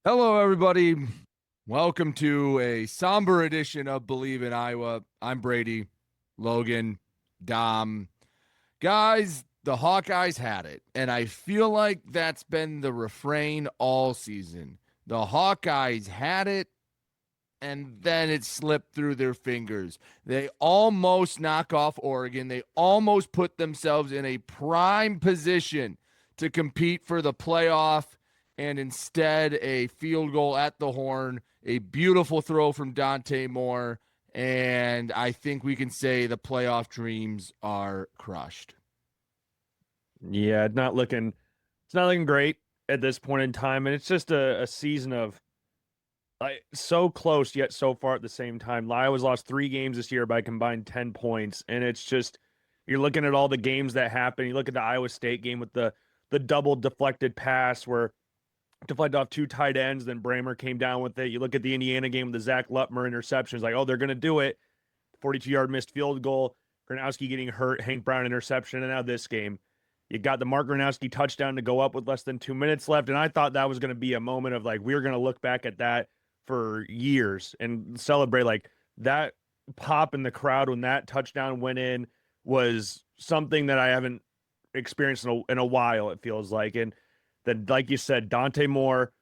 Hello, everybody. Welcome to a somber edition of Bleav in Iowa. I'm Brady, Logan, Dom. Guys, the Hawkeyes had it, and I feel like that's been the refrain all season. The Hawkeyes had it, and then it slipped through their fingers. They almost knock off Oregon. They almost put themselves in a prime position to compete for the playoff, and instead a field goal at the horn, a beautiful throw from Dante Moore, and I think we can say the playoff dreams are crushed. Yeah, it's not looking great at this point in time, and it's just a season of like so close yet so far at the same time. Iowa's lost 3 games this year by combined 10 points, and it's just you're looking at all the games that happen. You look at the Iowa State game with the double deflected pass where deflected off 2 tight ends, then Bramer came down with it. You look at the Indiana game with the Zach Lutmer interceptions, like, oh, they're gonna do it. 42-yard missed field goal, Gronowski getting hurt, Hank Brown interception, and now this game. You got the Mark Gronowski touchdown to go up with less than 2 minutes left. And I thought that was going to be a moment of like, we were going to look back at that for years and celebrate like that pop in the crowd when that touchdown went in was something that I haven't experienced in a while, it feels like. And then, like you said, Dante Moore,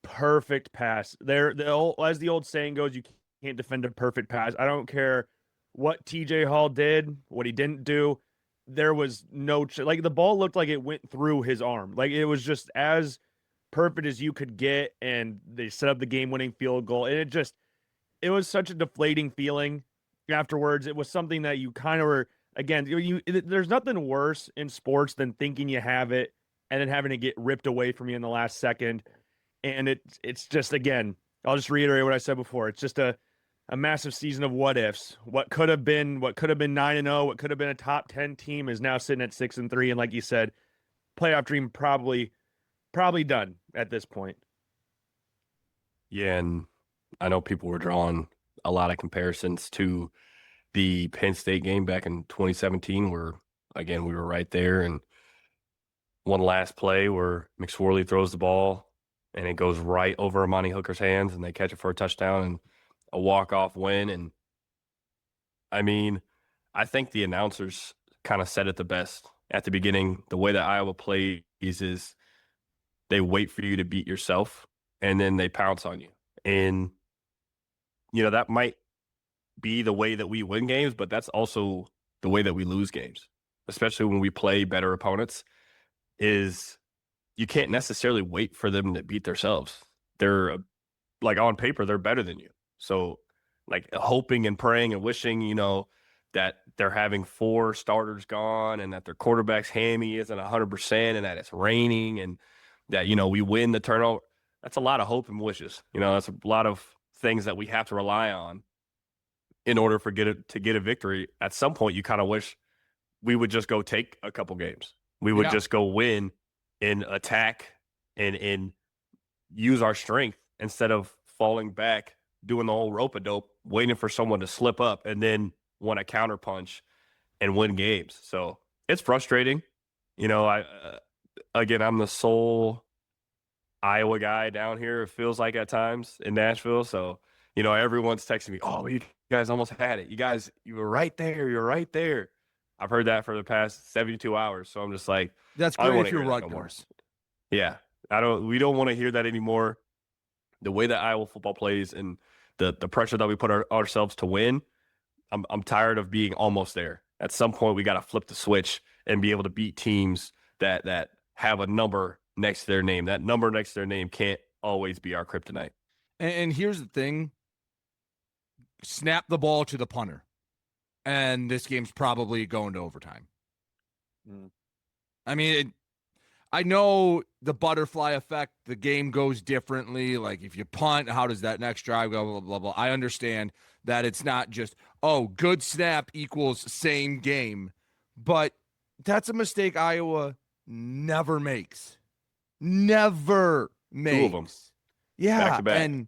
perfect pass. As the old saying goes, you can't defend a perfect pass. I don't care what TJ Hall did, what he didn't do. There was like the ball looked like it went through his arm. Like it was just as perfect as you could get, and they set up the game-winning field goal. And it was such a deflating feeling afterwards. It was something that you kind of were again. There's nothing worse in sports than thinking you have it and then having to get ripped away from you in the last second. And it's just again, I'll just reiterate what I said before. It's just a massive season of what ifs. What could have been 9-0, what could have been a top 10 team is now sitting at 6-3. And like you said, playoff dream probably done at this point. Yeah, and I know people were drawing a lot of comparisons to the Penn State game back in 2017, where again we were right there, and one last play where McSorley throws the ball and it goes right over Amani Hooker's hands, and they catch it for a touchdown and a walk-off win. And I mean, I think the announcers kind of said it the best at the beginning. The way that Iowa plays is they wait for you to beat yourself, and then they pounce on you. And, that might be the way that we win games, but that's also the way that we lose games, especially when we play better opponents, is you can't necessarily wait for them to beat themselves. They're, like, on paper, they're better than you. So, like, hoping and praying and wishing, that they're having 4 starters gone and that their quarterback's hammy isn't 100% and that it's raining and that, we win the turnover. That's a lot of hope and wishes. That's a lot of things that we have to rely on in order to get a victory. At some point, you kind of wish we would just go take a couple games. We would just go win and attack and use our strength instead of falling back, doing the whole rope-a-dope, waiting for someone to slip up and then want to counterpunch and win games. So it's frustrating. I'm the sole Iowa guy down here, it feels like at times in Nashville. So, everyone's texting me, oh, you guys almost had it. You were right there. You're right there. I've heard that for the past 72 hours. So I'm just like, That's I don't great want if to you're hear that no more. Rutgers. Yeah. We don't want to hear that anymore. The way that Iowa football plays and the pressure that we put ourselves to win, I'm tired of being almost there. At some point, we got to flip the switch and be able to beat teams that have a number next to their name. That number next to their name can't always be our kryptonite. And here's the thing. Snap the ball to the punter. And this game's probably going to overtime. I mean, I know the butterfly effect, the game goes differently. Like if you punt, how does that next drive go, blah, blah, blah. I understand that it's not just, good snap equals same game. But that's a mistake Iowa never makes. Never makes. 2 of them. Yeah. Back to back.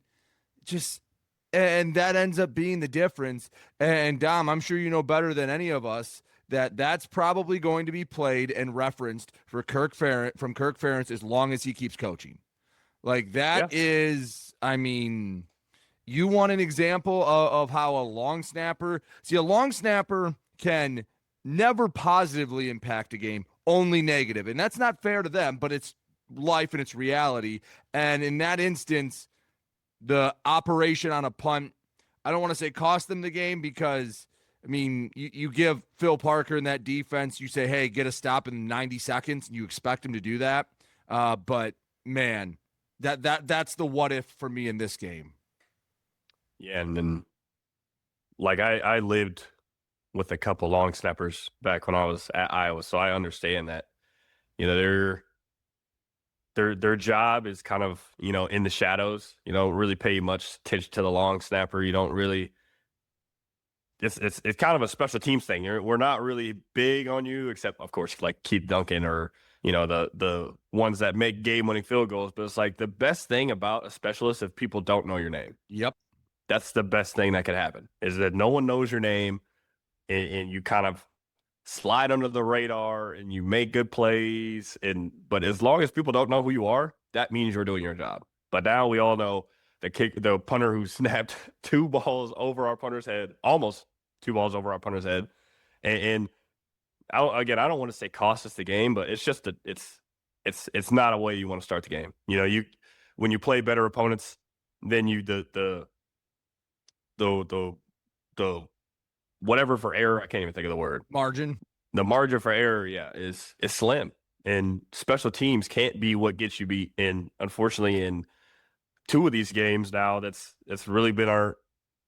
And that ends up being the difference. And Dom, I'm sure you know better than any of us that's probably going to be played and referenced for from Kirk Ferentz as long as he keeps coaching. Like that is, I mean, you want an example of how a long snapper, see, a long snapper can never positively impact a game, only negative. And that's not fair to them, but it's life and it's reality. And in that instance, the operation on a punt, I don't want to say cost them the game because, I mean, you give Phil Parker in that defense, you say, hey, get a stop in 90 seconds, and you expect him to do that. But man, that's the what if for me in this game. Yeah, and then like I lived with a couple long snappers back when I was at Iowa, so I understand that. You know, their job is kind of, you know, in the shadows. You don't really pay much attention to the long snapper. You don't really. It's kind of a special teams thing. We're not really big on you, except of course like Keith Duncan or, you know, the ones that make game-winning field goals. But it's like the best thing about a specialist if people don't know your name. Yep. That's the best thing that could happen, is that no one knows your name, and you kind of slide under the radar and you make good plays. But as long as people don't know who you are, that means you're doing your job. But now we all know the punter who snapped two balls over our punter's head, almost two balls over our punter's head. And I don't want to say cost us the game, but it's just it's not a way you want to start the game. You know, when you play better opponents, then the whatever for error, I can't even think of the word. Margin. The margin for error, yeah, is slim. And special teams can't be what gets you beat. And unfortunately, in two of these games now, that's really been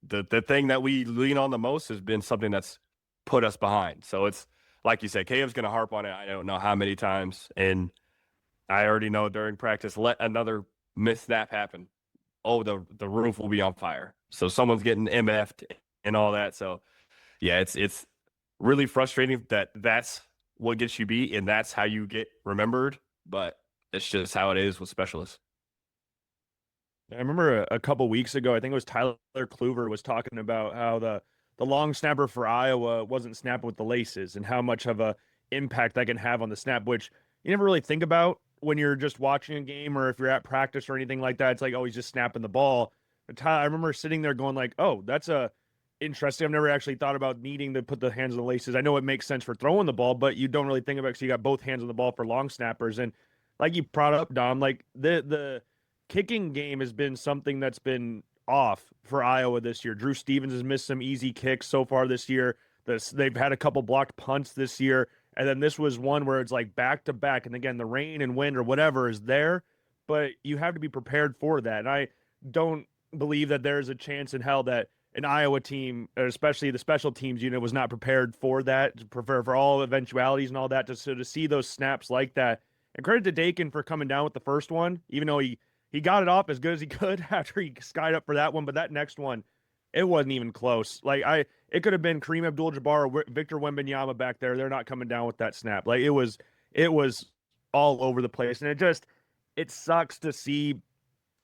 the thing that we lean on the most has been something that's put us behind. So it's like you said, Caleb's going to harp on it. I don't know how many times. And I already know during practice, let another missed snap happen. Oh, the roof will be on fire. So someone's getting MF'd and all that. So yeah, it's really frustrating that that's what gets you beat and that's how you get remembered. But it's just how it is with specialists. I remember a couple weeks ago, I think it was Tyler Kluver was talking about how the long snapper for Iowa wasn't snapping with the laces and how much of a impact that can have on the snap, which you never really think about when you're just watching a game or if you're at practice or anything like that. It's like, oh, he's just snapping the ball. But I remember sitting there going like, oh, that's interesting. I've never actually thought about needing to put the hands on the laces. I know it makes sense for throwing the ball, but you don't really think about it because you got both hands on the ball for long snappers. And like you brought up, Dom, like the kicking game has been something that's been off for Iowa this year. Drew Stevens has missed some easy kicks so far this year. They've had a couple blocked punts this year. And then this was one where it's like back to back. And again, the rain and wind or whatever is there, but you have to be prepared for that. And I don't believe that there's a chance in hell that an Iowa team, especially the special teams unit, was not prepared for that, to prepare for all eventualities and all that. To see those snaps like that. And credit to Dakin for coming down with the first one, even though he got it off as good as he could after he skied up for that one. But that next one, it wasn't even close. Like it could have been Kareem Abdul-Jabbar or Victor Wembanyama back there. They're not coming down with that snap. Like it was all over the place. And it sucks to see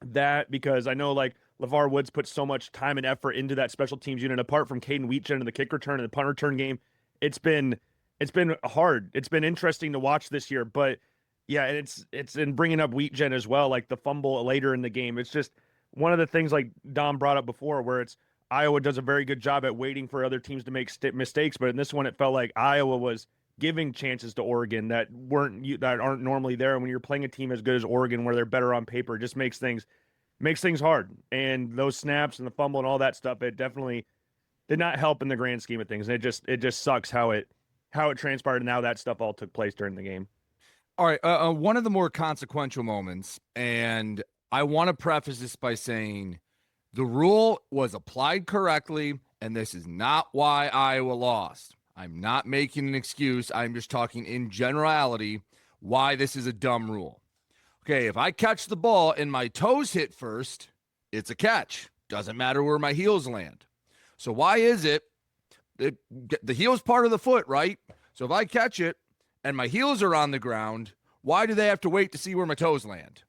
that because I know like LeVar Woods put so much time and effort into that special teams unit. Apart from Caden Wheatgen and the kick return and the punt return game, it's been hard. It's been interesting to watch this year, but yeah, and it's in bringing up Wheatgen as well, like the fumble later in the game. It's just one of the things like Dom brought up before where it's Iowa does a very good job at waiting for other teams to make mistakes, but in this one it felt like Iowa was giving chances to Oregon that aren't normally there. And when you're playing a team as good as Oregon where they're better on paper, it just makes things hard. And those snaps and the fumble and all that stuff, it definitely did not help in the grand scheme of things. And it just sucks how it transpired and how that stuff all took place during the game. All right, one of the more consequential moments, and I want to preface this by saying the rule was applied correctly, and this is not why Iowa lost. I'm not making an excuse. I'm just talking in generality why this is a dumb rule. Okay, if I catch the ball and my toes hit first, it's a catch. Doesn't matter where my heels land. So why is it the heel's part of the foot, right? So if I catch it, and my heels are on the ground, why do they have to wait to see where my toes land?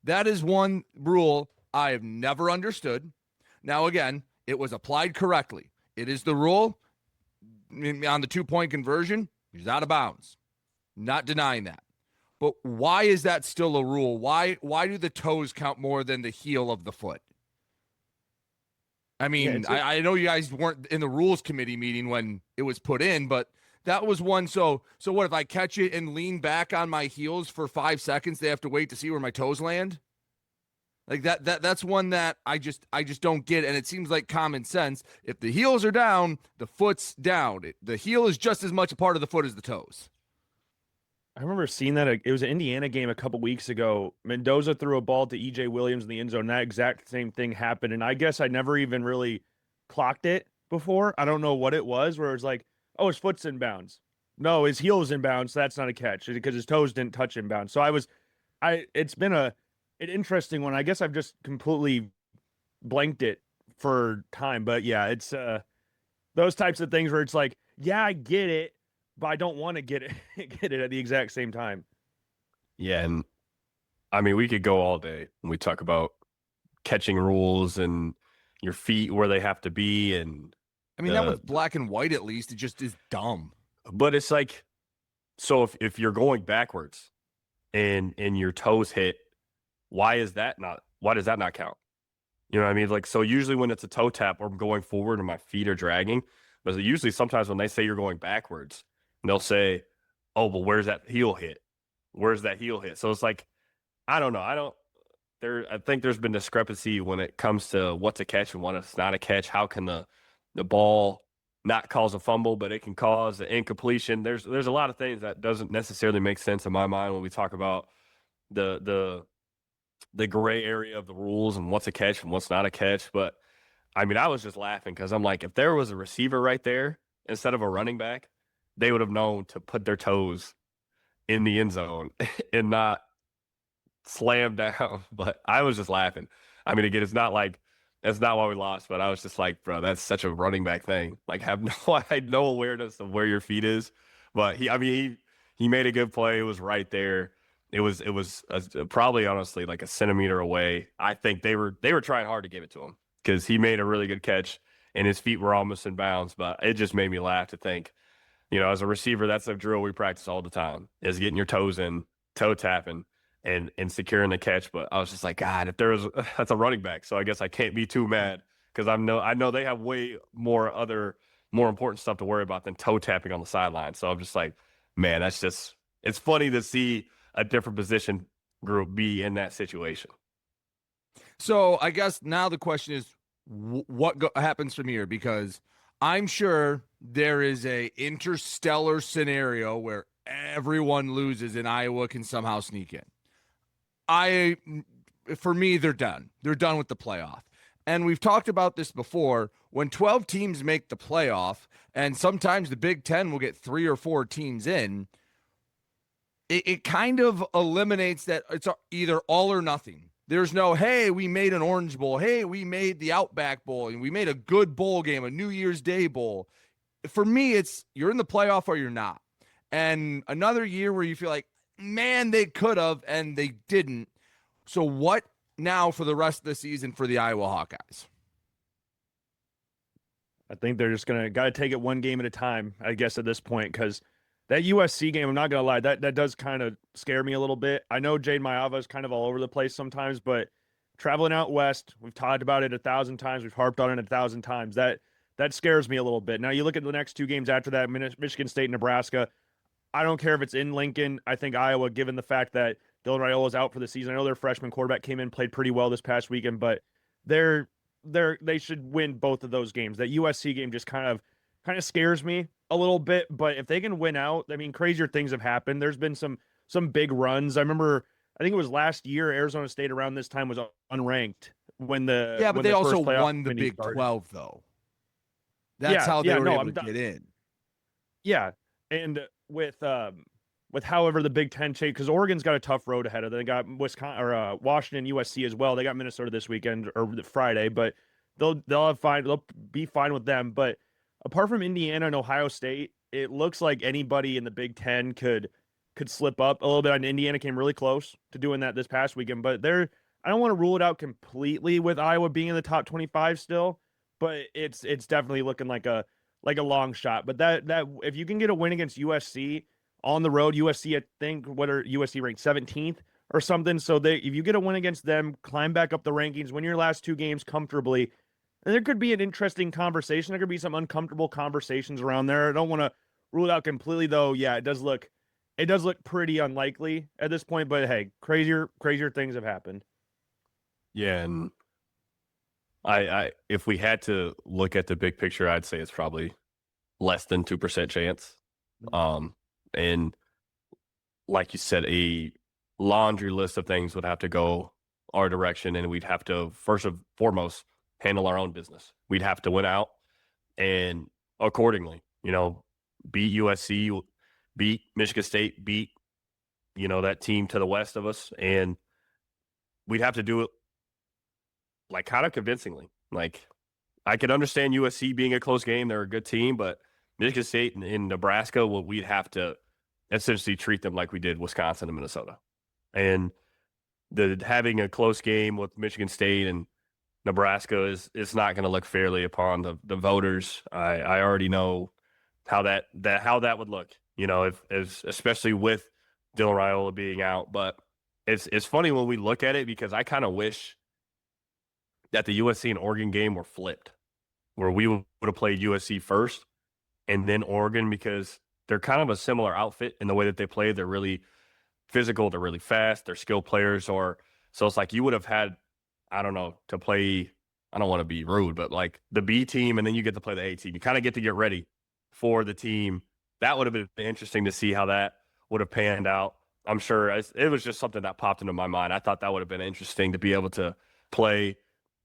That is one rule I have never understood. Now, again, it was applied correctly. It is the rule on the 2-point conversion. He's out of bounds. Not denying that. But why is that still a rule? Why do the toes count more than the heel of the foot? I Yeah, mean, I know you guys weren't in the rules committee meeting when it was put in, but that was one. So what if I catch it and lean back on my heels for 5 seconds? They have to wait to see where my toes land. Like that's one that I just don't get, and it seems like common sense. If the heels are down, the foot's down. The heel is just as much a part of the foot as the toes. I remember seeing that. It was an Indiana game a couple weeks ago. Mendoza threw a ball to EJ Williams in the end zone. That exact same thing happened. And I guess I never even really clocked it before. I don't know what it was, where it was like, oh, his foot's in bounds. No, his heel is in bounds. So that's not a catch because his toes didn't touch in bounds. So it's been an interesting one. I guess I've just completely blanked it for time. But yeah, it's those types of things where it's like, yeah, I get it, but I don't want to get it get it at the exact same time. Yeah, and I mean, we could go all day when we talk about catching rules and your feet where they have to be, and I mean, that was black and white. At least it just is dumb. But it's like, so if you're going backwards and your toes hit, why does that not count? You know what I mean? Like, so usually when it's a toe tap or I'm going forward and my feet are dragging, but usually sometimes when they say you're going backwards, they'll say, oh, well, where's that heel hit? Where's that heel hit? So it's like, I don't know. I think there's been discrepancy when it comes to what's a catch and what's not a catch. How can the ball not cause a fumble, but it can cause an incompletion? There's a lot of things that doesn't necessarily make sense in my mind when we talk about the gray area of the rules and what's a catch and what's not a catch. But I mean, I was just laughing because I'm like, if there was a receiver right there instead of a running back, they would have known to put their toes in the end zone and not slam down. But I was just laughing. I mean, again, it's not like that's not why we lost, but I was just like, bro, that's such a running back thing. Like, I had no awareness of where your feet is. But he made a good play. It was right there. It was probably honestly like a centimeter away. I think they were trying hard to give it to him because he made a really good catch and his feet were almost in bounds. But it just made me laugh to think, as a receiver, that's a drill we practice all the time, is getting your toes in, toe tapping, and securing the catch. But I was just like, God, if there was that's a running back, so I guess I can't be too mad because I know they have way more important stuff to worry about than toe tapping on the sideline. So I'm just like, man, it's funny to see a different position group be in that situation. So I guess now the question is, what happens from here? Because I'm sure there is a interstellar scenario where everyone loses and Iowa can somehow sneak in. For me, they're done. They're done with the playoff. And we've talked about this before. When 12 teams make the playoff, and sometimes the Big Ten will get 3 or 4 teams in, it kind of eliminates that it's either all or nothing. There's no, hey, we made an Orange Bowl. Hey, we made the Outback Bowl. And we made a good bowl game, a New Year's Day bowl. For me, it's you're in the playoff or you're not. And another year where you feel like, man, they could have and they didn't. So what now for the rest of the season for the Iowa Hawkeyes? I think they're just got to take it one game at a time, I guess, at this point, because that USC game, I'm not going to lie, that does kind of scare me a little bit. I know Jade Mayava is kind of all over the place sometimes, but traveling out west, we've talked about it 1,000 times. We've harped on it 1,000 times. That scares me a little bit. Now, you look at the next 2 games after that, Michigan State, Nebraska. I don't care if it's in Lincoln. I think Iowa, given the fact that Dylan Raiola is out for the season, I know their freshman quarterback came in, played pretty well this past weekend, but they should win both of those games. That USC game just kind of scares me a little bit, but if they can win out, I mean, crazier things have happened. There's been some big runs. I think it was last year, Arizona State around this time was unranked when they also won the Big 12 though. That's how they were able to get in. Yeah, and with however the Big Ten changed, because Oregon's got a tough road ahead of them. They got Washington, USC as well. They got Minnesota this weekend or Friday, but they'll be fine with them. But apart from Indiana and Ohio State, it looks like anybody in the Big Ten could slip up a little bit. And Indiana came really close to doing that this past weekend, but I don't want to rule it out completely with Iowa being in the top 25 still, but it's definitely looking like a long shot. But that if you can get a win against USC on the road. USC, I think, what are USC ranked 17th or something? So if you get a win against them, climb back up the rankings, win your last 2 games comfortably, and there could be an interesting conversation. There could be some uncomfortable conversations around there. I don't want to rule it out completely, though. Yeah, it does look pretty unlikely at this point. But hey, crazier things have happened. Yeah, and I if we had to look at the big picture, I'd say it's probably less than 2% chance. And like you said, a laundry list of things would have to go our direction, and we'd have to first and foremost handle our own business. We'd have to win out, and accordingly, beat USC, beat Michigan State, beat that team to the west of us, and we'd have to do it like kind of convincingly. Like, I could understand USC being a close game; they're a good team, but Michigan State and Nebraska, well, we'd have to essentially treat them like we did Wisconsin and Minnesota. And having a close game with Michigan State and Nebraska is not going to look fairly upon the voters. I already know how that would look. Especially with Dylan Raiola being out. But it's funny when we look at it, because I kind of wish that the USC and Oregon game were flipped, where we would have played USC first and then Oregon, because they're kind of a similar outfit in the way that they play. They're really physical. They're really fast. They're skilled players. So it's like you would have had, I don't know, to play, I don't want to be rude, but like the B team, and then you get to play the A team. You kind of get to get ready for the team. That would have been interesting to see how that would have panned out. I'm sure it was just something that popped into my mind. I thought that would have been interesting to be able to play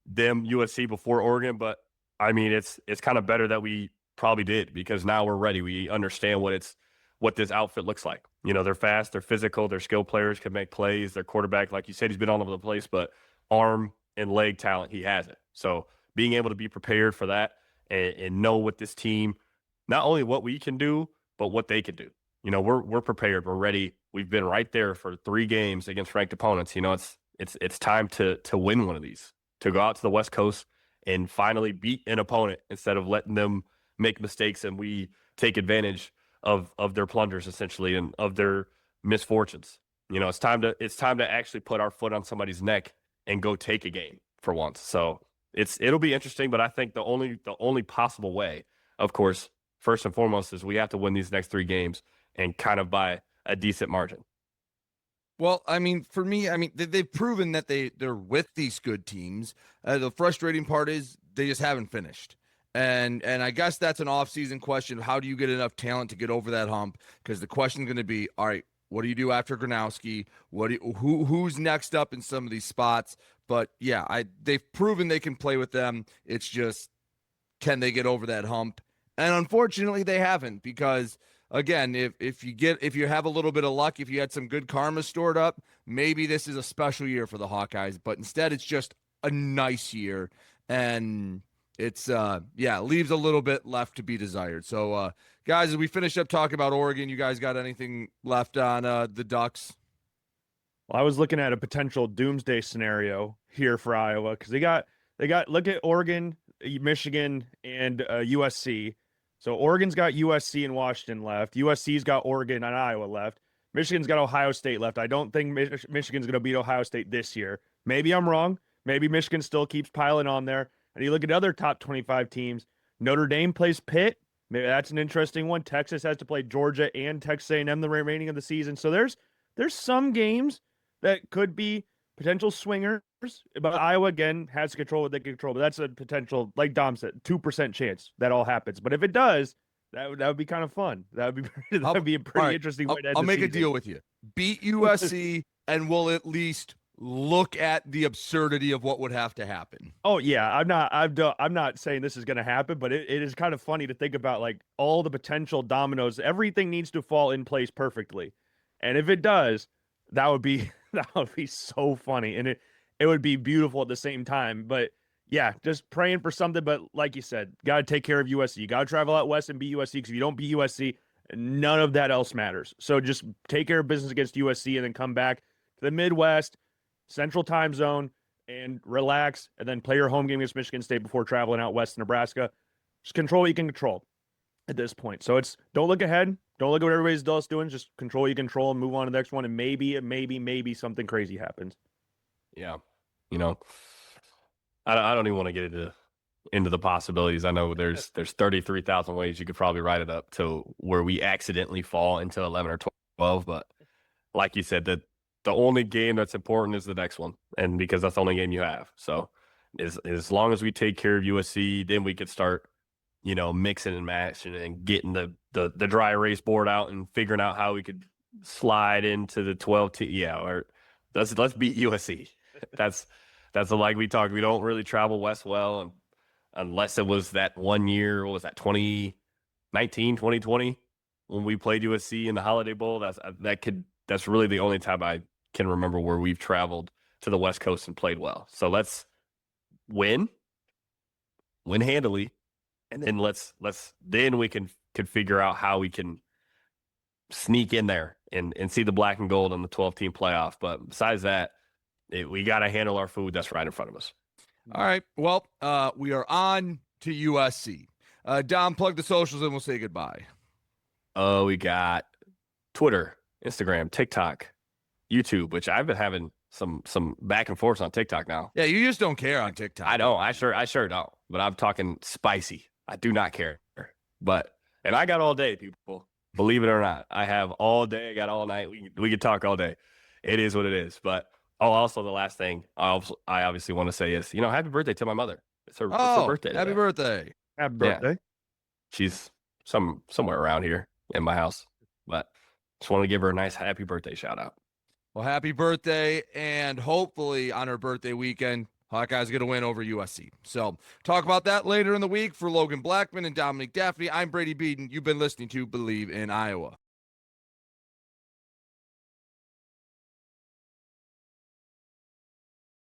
them USC before Oregon. But I mean, it's kind of better that we probably did, because now we're ready. We understand what this outfit looks like. They're fast, they're physical, they're skilled players, can make plays. Their quarterback, like you said, he's been all over the place, but arm and leg talent, he has it. So being able to be prepared for that and know what this team, not only what we can do, but what they can do. We're prepared, we're ready. We've been right there for 3 games against ranked opponents. It's time to win one of these, to go out to the West Coast and finally beat an opponent instead of letting them make mistakes and we take advantage of their plunders, essentially, and of their misfortunes. It's time to actually put our foot on somebody's neck and go take a game for once. So it'll be interesting, but I think the only possible way, of course, first and foremost, is we have to win these next 3 games, and kind of by a decent margin. Well, I mean, for me, they've proven that they're with these good teams. The frustrating part is they just haven't finished. And I guess that's an off-season question. How do you get enough talent to get over that hump? Because the question is going to be, all right, what do you do after Gronowski? Who's next up in some of these spots? But yeah, they've proven they can play with them. It's just, can they get over that hump? And unfortunately, they haven't, because again, if you have a little bit of luck, if you had some good karma stored up, maybe this is a special year for the Hawkeyes. But instead, it's just a nice year, and it's leaves a little bit left to be desired. So guys, as we finish up talking about Oregon, you guys got anything left on the Ducks? Well, I was looking at a potential doomsday scenario here for Iowa, because they got look at Oregon, Michigan, and USC. So Oregon's got USC and Washington left. USC's got Oregon and Iowa left. Michigan's got Ohio State left. I don't think Michigan's going to beat Ohio State this year. Maybe I'm wrong. Maybe Michigan still keeps piling on there. And you look at other top 25 teams. Notre Dame plays Pitt. Maybe that's an interesting one. Texas has to play Georgia and Texas A&M the remaining of the season. So there's some games that could be potential swingers. But Iowa, again, has to control what they can control. But that's a potential, like Dom said, 2% chance that all happens. But if it does, that would be kind of fun. That would be a pretty interesting way to end I'll the make season. a deal with you. Beat USC, and we'll at least look at the absurdity of what would have to happen. Oh yeah, I'm not saying this is going to happen, but it is kind of funny to think about, like, all the potential dominoes. Everything needs to fall in place perfectly, and if it does, that would be so funny, and it would be beautiful at the same time. But yeah, just praying for something. But like you said, got to take care of USC. You got to travel out west and beat USC, because if you don't beat USC, none of that else matters. So just take care of business against USC, and then come back to the Midwest, Central Time Zone, and relax, and then play your home game against Michigan State before traveling out west to Nebraska. Just control what you can control. at this point. So it's don't look ahead. Don't look at what everybody else doing. Just control you control and move on to the next one. And maybe something crazy happens. Yeah. I don't even want to get into the possibilities. I know there's 33,000 ways you could probably write it up to where we accidentally fall into 11 or 12. But like you said, the only game that's important is the next one. And because that's the only game you have. So as long as we take care of USC, then we could start, mixing and matching and getting the dry erase board out and figuring out how we could slide into the 12 team. Yeah. Or let's beat USC. That's like we talked. We don't really travel west well. And unless it was that 1 year, what was that, 2019, 2020, when we played USC in the Holiday Bowl. That's really the only time I can remember where we've traveled to the West Coast and played well. So let's win handily, and then then we can figure out how we can sneak in there and see the black and gold on the 12-team playoff. But besides that, we got to handle our food that's right in front of us. All right. Well, we are on to USC. Dom, plug the socials and we'll say goodbye. Oh, we got Twitter, Instagram, TikTok, YouTube, which I've been having some back and forth on TikTok now. Yeah, you just don't care on TikTok. I don't. I sure don't. But I'm talking spicy. I do not care. And I got all day, people. Believe it or not, I have all day. I got all night. We can talk all day. It is what it is. But also the last thing I obviously want to say is, happy birthday to my mother. It's her birthday today. Happy birthday. Happy birthday. Yeah. She's somewhere around here in my house. But just want to give her a nice happy birthday shout out. Well, happy birthday. And hopefully on her birthday weekend, Hawkeyes get a win over USC. So talk about that later in the week. For Logan Blackman and Dominic Daphne, I'm Brady Beaton. You've been listening to Bleav in Iowa.